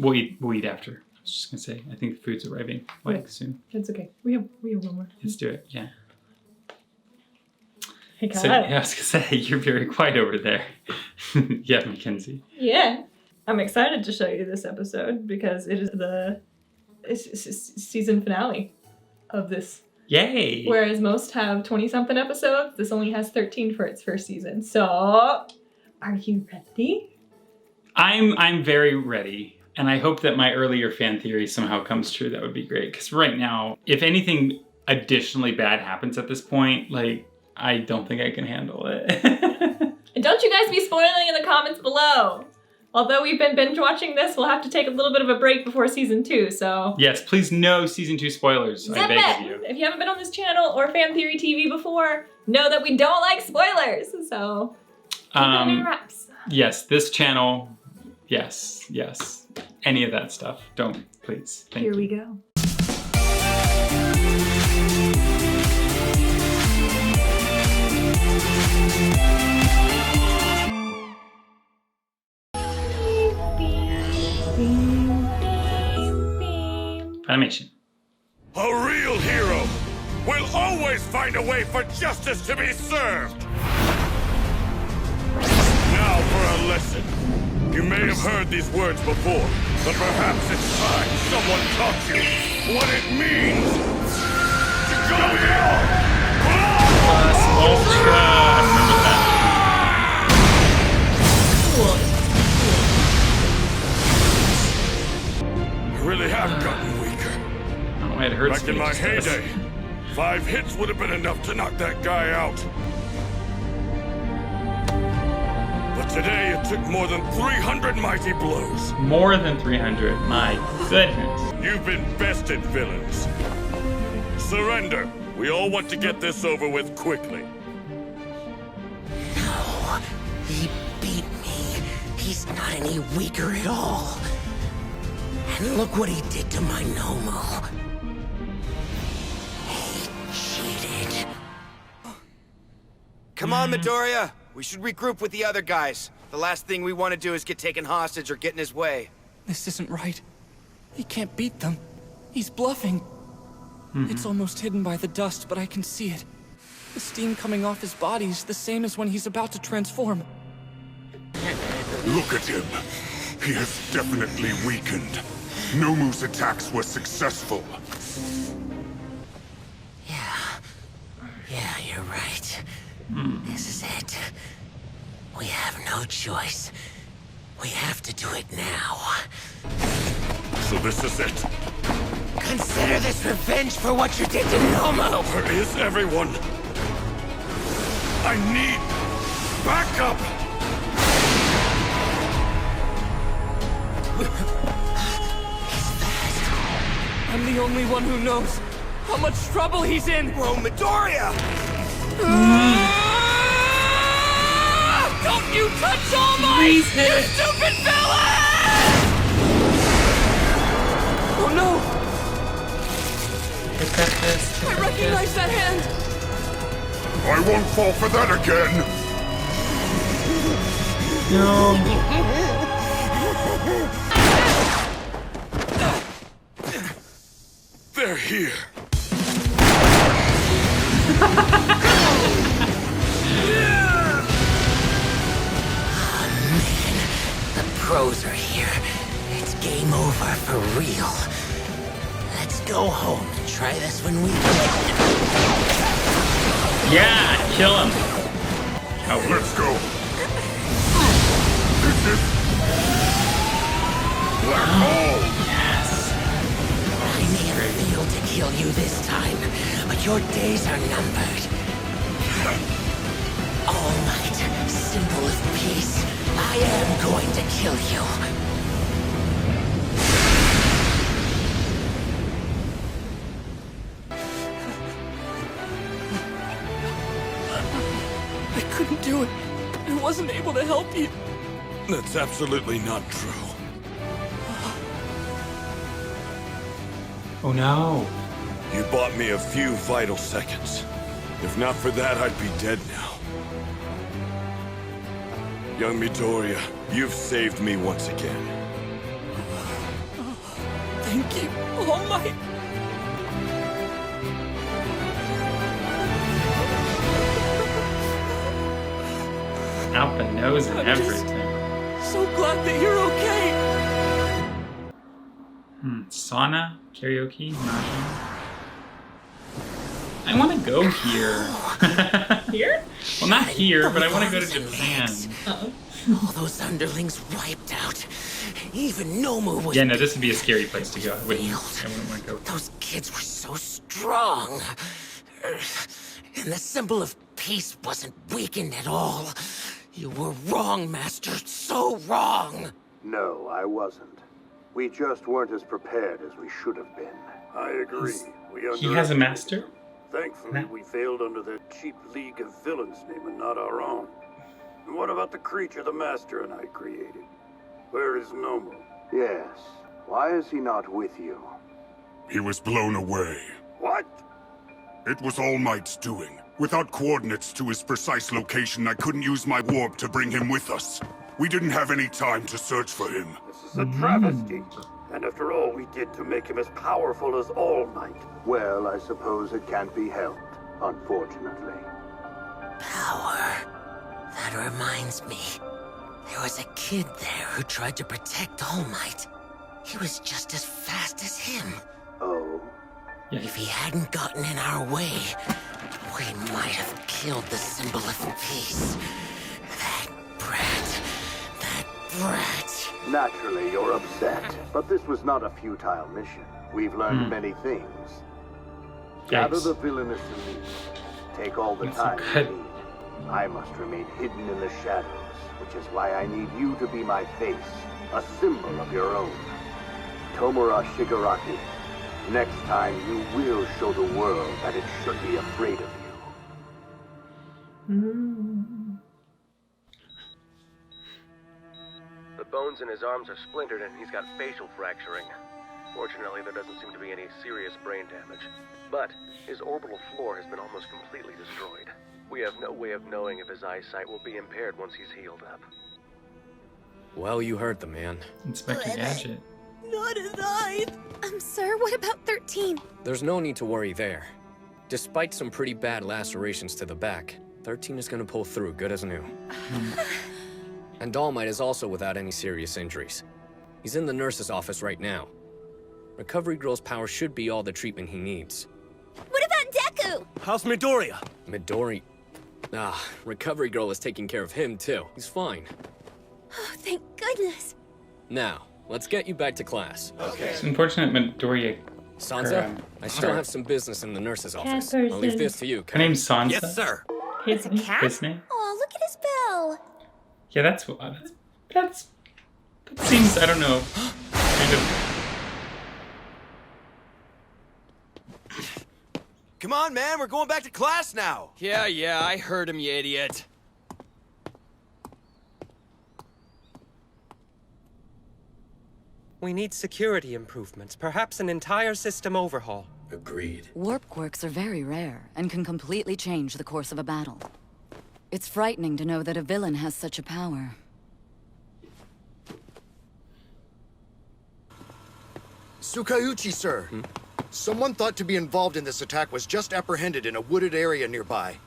We'll eat after. I was just gonna say, I think the food's arriving like soon. It's okay. We have one more. Let's do it. Yeah. Hey, Kyle. So, yeah, I was gonna say, you're very quiet over there. Yeah, Mackenzie. Yeah. I'm excited to show you this episode because it is the season finale of this. Yay! Whereas most have 20-something episodes, this only has 13 for its first season. So, are you ready? I'm very ready. And I hope that my earlier fan theory somehow comes true. That would be great. Because right now, if anything additionally bad happens at this point, like, I don't think I can handle it. And don't you guys be spoiling in the comments below. Although we've been binge watching this, we'll have to take a little bit of a break before season 2, so. Yes, please no season 2 spoilers, I beg of you. If you haven't been on this channel or Fan Theory TV before, know that we don't like spoilers, so keep it under your wraps. Yes, this channel, yes. Any of that stuff, don't, please. Thank you. Here we go. Animation. A real hero will always find a way for justice to be served. Now for a lesson. You may have heard these words before, but perhaps it's time someone taught you what it means to go beyond. Ultra. I remember that. I really have gotten weaker. Oh, it hurts. Back in my heyday, 5 hits would have been enough to knock that guy out. But today it took more than 300 mighty blows. More than 300. My goodness. You've been bested, villains. Surrender. We all want to get this over with quickly. No, he beat me. He's not any weaker at all. And look what he did to my Nomo. He cheated. Come on, Midoriya. We should regroup with the other guys. The last thing we want to do is get taken hostage or get in his way. This isn't right. He can't beat them. He's bluffing. It's almost hidden by the dust, but I can see it. The steam coming off his body is the same as when he's about to transform. Look at him. He has definitely weakened. Nomu's attacks were successful. Yeah, you're right. This is it. We have no choice. We have to do it now. So this is it. Consider this revenge for what you did to Nomo! Where is everyone? I need backup! I'm the only one who knows how much trouble he's in! Bro, Midoriya! Don't you touch All Might! You stupid villain! Oh no! Look at this. I recognize that hand! I won't fall for that again! No. They're here. The pros are here. It's game over for real. Let's go home and try this when we Yeah, kill him. Let's go. This is Black Hole. Yes. I may have failed to kill you this time, but your days are numbered. All Might, symbol of peace, I am going to kill you. I couldn't do it. I wasn't able to help you. That's absolutely not true. Oh no. You bought me a few vital seconds. If not for that, I'd be dead now. Young Midoriya, you've saved me once again. Thank you, All Might. Out the nose and I'm just everything. so glad that you're okay. Sauna, karaoke, mahjong. I want to go here. Here? Well, not here, but I want to go to Japan. All those underlings wiped out. Even Nomu was. Yeah, no, this would be a scary place to go. I wouldn't want to go. Those kids were so strong. And the symbol of peace wasn't weakened at all. You were wrong, Master. So wrong. No, I wasn't. We just weren't as prepared as we should have been. I agree. He has a master? Thankfully, we failed under the cheap League of Villains name and not our own. And what about the creature the Master and I created? Where is Nomu? Yes. Why is he not with you? He was blown away. What? It was All Might's doing. Without coordinates to his precise location, I couldn't use my warp to bring him with us. We didn't have any time to search for him. This is a travesty. And after all we did to make him as powerful as All Might. Well, I suppose it can't be helped, unfortunately. Power. That reminds me. There was a kid there who tried to protect All Might. He was just as fast as him. Oh? If he hadn't gotten in our way, we might have killed the symbol of peace. That brat. Naturally, you're upset. But this was not a futile mission. We've learned many things. Gather the villainous elite. Take all the time you need. I must remain hidden in the shadows, which is why I need you to be my face, a symbol of your own. Tomura Shigaraki, next time you will show the world that it should be afraid of you. The bones in his arms are splintered and he's got facial fracturing. Fortunately, there doesn't seem to be any serious brain damage. But his orbital floor has been almost completely destroyed. We have no way of knowing if his eyesight will be impaired once he's healed up. Well, you heard the man. Inspector Gadget. Not his eyes! Sir, what about 13? There's no need to worry there. Despite some pretty bad lacerations to the back, 13 is gonna pull through good as new. And All Might is also without any serious injuries. He's in the nurse's office right now. Recovery Girl's power should be all the treatment he needs. What about Deku? How's Midoriya? Midori... Recovery Girl is taking care of him too. He's fine. Oh, thank goodness. Now, let's get you back to class. Okay. It's unfortunate Midoriya... Sansa, I still have some business in the nurse's office. person. I'll leave this to you. Her name's Sansa? Yes, sir. His cat? His name? Oh, look at his bell. Yeah, that seems, I don't know, kind of... Come on, man, we're going back to class now. Yeah, I heard him, you idiot. We need security improvements, perhaps an entire system overhaul. Agreed. Warp quirks are very rare and can completely change the course of a battle. It's frightening to know that a villain has such a power. Sukauchi, sir. Someone thought to be involved in this attack was just apprehended in a wooded area nearby.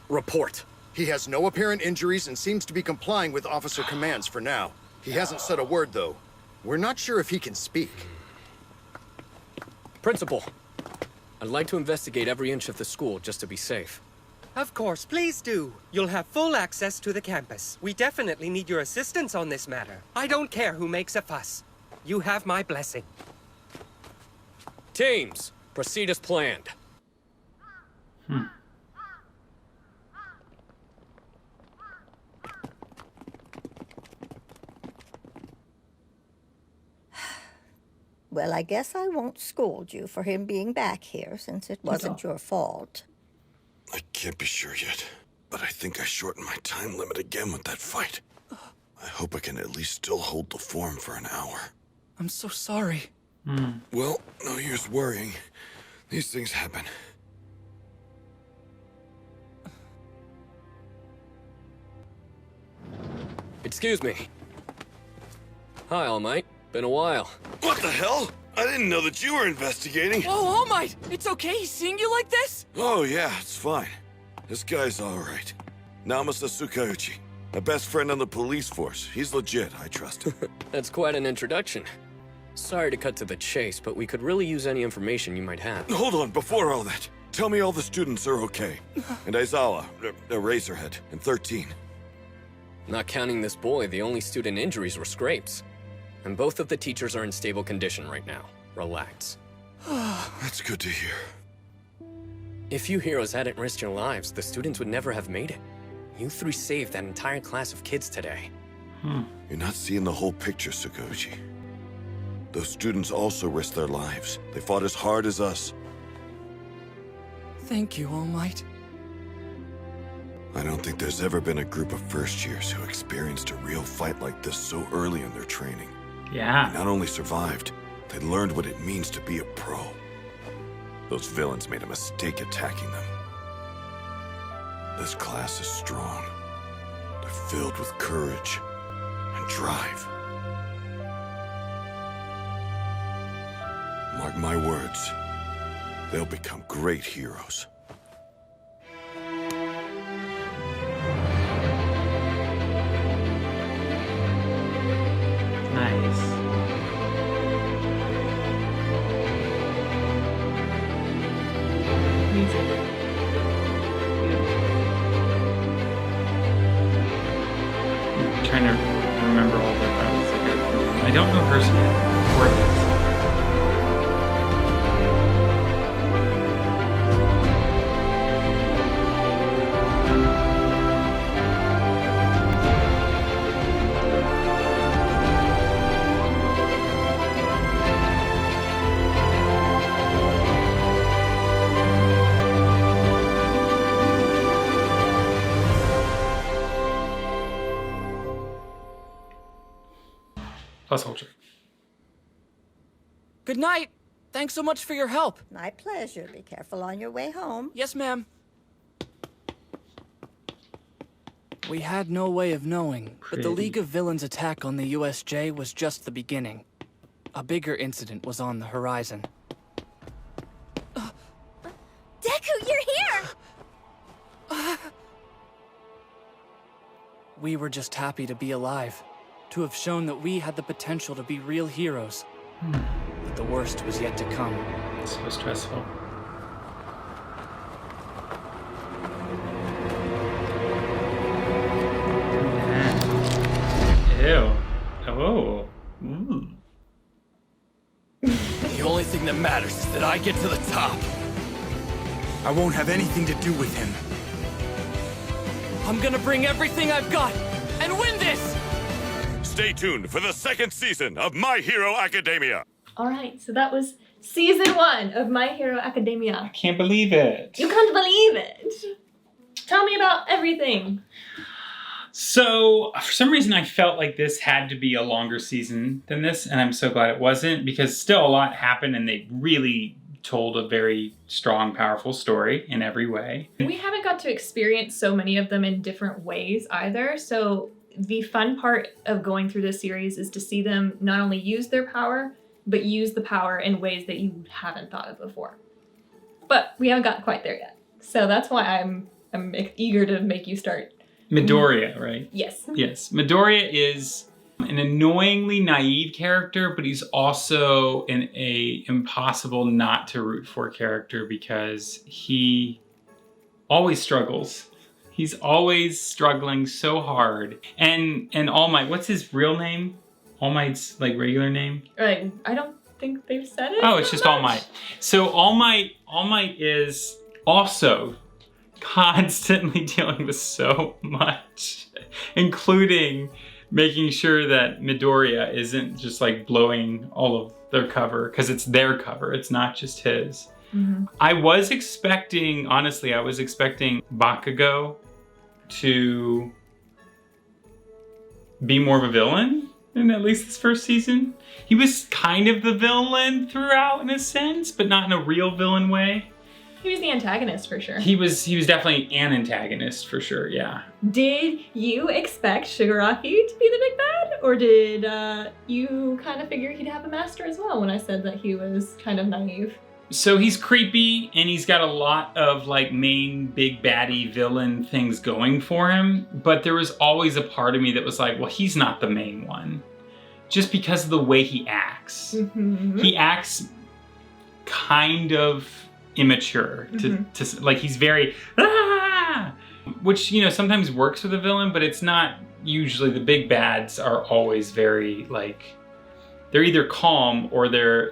Report. He has no apparent injuries and seems to be complying with officer commands for now. He hasn't said a word, though. We're not sure if he can speak. Principal, I'd like to investigate every inch of the school just to be safe. Of course, please do. You'll have full access to the campus. We definitely need your assistance on this matter. I don't care who makes a fuss. You have my blessing. Teams, proceed as planned. Well, I guess I won't scold you for him being back here, since it wasn't your fault. I can't be sure yet, but I think I shortened my time limit again with that fight. I hope I can at least still hold the form for an hour. I'm so sorry. Well, no use worrying. These things happen. Excuse me. Hi, All Might. Been a while. What the hell? I didn't know that you were investigating. Whoa, All Might! It's okay seeing you like this? Oh, yeah, it's fine. This guy's all right. Namasa Tsukauchi, my best friend on the police force. He's legit, I trust him. That's quite an introduction. Sorry to cut to the chase, but we could really use any information you might have. Hold on, before all that, tell me all the students are okay. And Aizawa, Razorhead, and 13. Not counting this boy, the only student injuries were scrapes. And both of the teachers are in stable condition right now. Relax. That's good to hear. If you heroes hadn't risked your lives, the students would never have made it. You three saved that entire class of kids today. You're not seeing the whole picture, Tsukauchi. Those students also risked their lives. They fought as hard as us. Thank you, All Might. I don't think there's ever been a group of first years who experienced a real fight like this so early in their training. Yeah. They not only survived, they learned what it means to be a pro. Those villains made a mistake attacking them. This class is strong. They're filled with courage and drive. Mark my words, they'll become great heroes. Nice. I'm trying to remember all the battles I go through. I don't know hers yet. Or his. Plus Ultra. Good night. Thanks so much for your help. My pleasure. Be careful on your way home. Yes, ma'am. We had no way of knowing, but the League of Villains' attack on the USJ was just the beginning. A bigger incident was on the horizon. Deku, you're here! We were just happy to be alive, to have shown that we had the potential to be real heroes. But the worst was yet to come. So stressful. Ew. Oh. Ooh. The only thing that matters is that I get to the top. I won't have anything to do with him. I'm gonna bring everything I've got and win this! Stay tuned for the second season of My Hero Academia. All right, so that was season 1 of My Hero Academia. Can't believe it. You can't believe it. Tell me about everything. So, for some reason, I felt like this had to be a longer season than this, and I'm so glad it wasn't, because still a lot happened, and they really told a very strong, powerful story in every way. We haven't got to experience so many of them in different ways either, so the fun part of going through this series is to see them not only use their power, but use the power in ways that you haven't thought of before. But we haven't gotten quite there yet, so that's why I'm eager to make you start. Midoriya, right? Yes. Yes. Midoriya is an annoyingly naive character, but he's also an impossible not to root for character because he always struggles. He's always struggling so hard. And All Might, what's his real name? All Might's like regular name? I don't think they've said it. Oh, it's just All Might. So All Might is also constantly dealing with so much, including making sure that Midoriya isn't just like blowing all of their cover, because it's their cover, it's not just his. Mm-hmm. I was expecting Bakugo to be more of a villain in at least this first season. He was kind of the villain throughout in a sense, but not in a real villain way. He was the antagonist for sure. He was definitely an antagonist for sure, yeah. Did you expect Shigaraki to be the big bad? Or did you kind of figure he'd have a master as well when I said that he was kind of naive? So he's creepy and he's got a lot of like main big baddie villain things going for him. But there was always a part of me that was like, well, he's not the main one. Just because of the way he acts. Mm-hmm. He acts kind of immature to like he's very which, you know, sometimes works with a villain, but it's not usually. The big bads are always very like, they're either calm or they're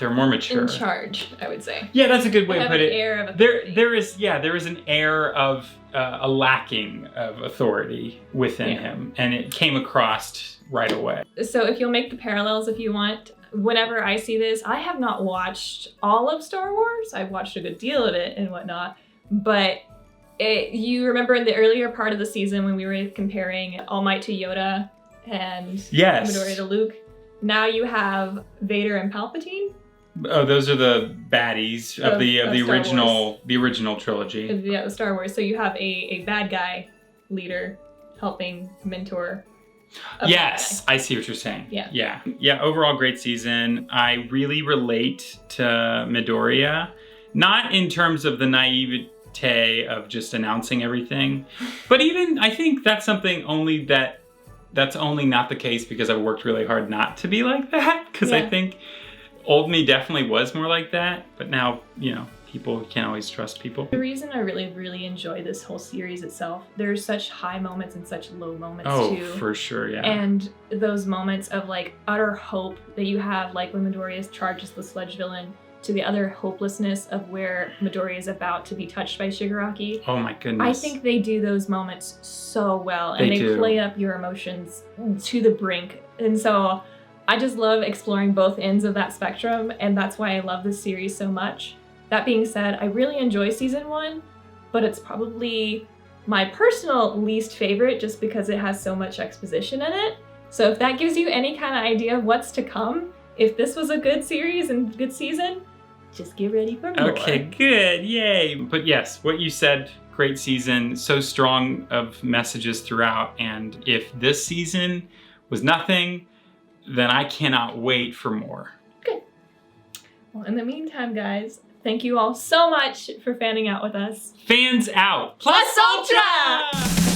more mature. In charge, I would say. Yeah, that's a good way to put it. Air of there is an air of a lacking of authority within him, and it came across right away. So if you'll make the parallels if you want, whenever I see this, I have not watched all of Star Wars. I've watched a good deal of it and whatnot, but you remember in the earlier part of the season when we were comparing All Might to Yoda and Midoriya to Luke, now you have Vader and Palpatine. Oh, those are the baddies of the original trilogy. Yeah, the Star Wars. So you have a bad guy leader helping mentor. Yes, I see what you're saying. Yeah. Overall, great season. I really relate to Midoriya, not in terms of the naivete of just announcing everything, but even I think that's something that's only not the case because I've worked really hard not to be like that. Because I think old me definitely was more like that, but now, you know, people can't always trust people. The reason I really, really enjoy this whole series itself, there's such high moments and such low moments too. Oh, for sure, yeah. And those moments of like utter hope that you have, like when Midoriya charges the sludge villain, to the other hopelessness of where Midoriya is about to be touched by Shigaraki. Oh my goodness. I think they do those moments so well, and they play up your emotions to the brink. And so I just love exploring both ends of that spectrum, and that's why I love this series so much. That being said, I really enjoy season 1, but it's probably my personal least favorite just because it has so much exposition in it. So if that gives you any kind of idea of what's to come, if this was a good series and good season, just get ready for more. Okay, good, yay. But yes, what you said, great season, so strong of messages throughout, and if this season was nothing, then I cannot wait for more. Good. Well, in the meantime, guys, thank you all so much for fanning out with us. Fans out. Plus Ultra!